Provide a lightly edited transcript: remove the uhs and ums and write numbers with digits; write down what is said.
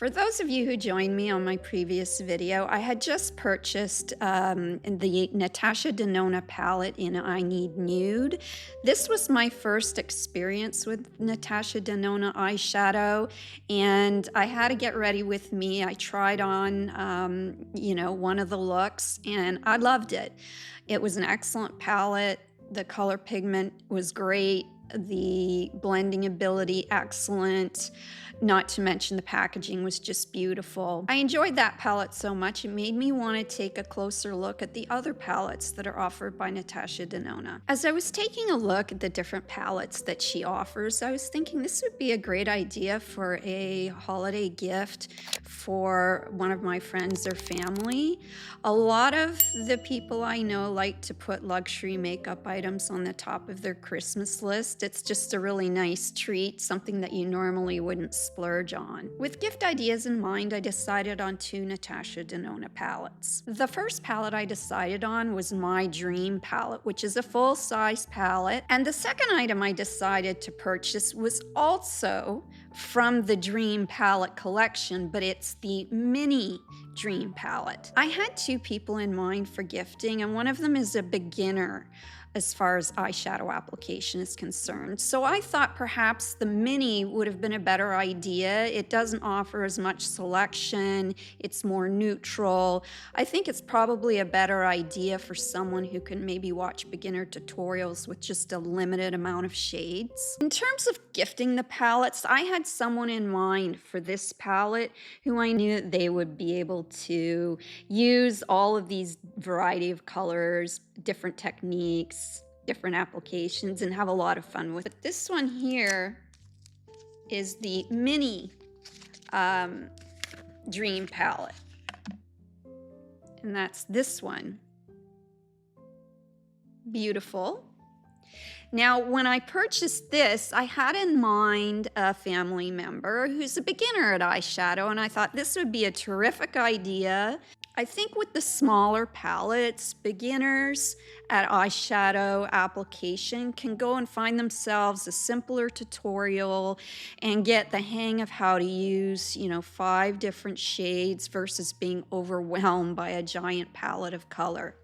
For those of you who joined me on my previous video, I had just purchased the Natasha Denona palette in I Need Nude. This was my first experience with Natasha Denona eyeshadow, and I had to get ready with me. I tried on, one of the looks, and I loved it. It was an excellent palette. The color pigment was great. The blending ability, excellent. Not to mention the packaging was just beautiful. I enjoyed that palette so much, it made me want to take a closer look at the other palettes that are offered by Natasha Denona. As I was taking a look at the different palettes that she offers, I was thinking this would be a great idea for a holiday gift for one of my friends or family. A lot of the people I know like to put luxury makeup items on the top of their Christmas list. It's just a really nice treat, something that you normally wouldn't splurge on. With gift ideas in mind, I decided on two Natasha Denona palettes. The first palette I decided on was my Dream palette, which is a full-size palette. And the second item I decided to purchase was also from the Dream palette collection, but it's the mini Dream palette. I had two people in mind for gifting, and one of them is a beginner as far as eyeshadow application is concerned. So I thought perhaps the mini would have been a better idea. It doesn't offer as much selection, it's more neutral. I think it's probably a better idea for someone who can maybe watch beginner tutorials with just a limited amount of shades. In terms of gifting the palettes, I had someone in mind for this palette who I knew that they would be able to use all of these variety of colors, different techniques, different applications, and have a lot of fun with it. This one here is the mini Dream palette, and that's this one. Beautiful. Now, when I purchased this, I had in mind a family member who's a beginner at eyeshadow, and I thought this would be a terrific idea. I think with the smaller palettes, beginners at eyeshadow application can go and find themselves a simpler tutorial and get the hang of how to use, 5 different shades versus being overwhelmed by a giant palette of color.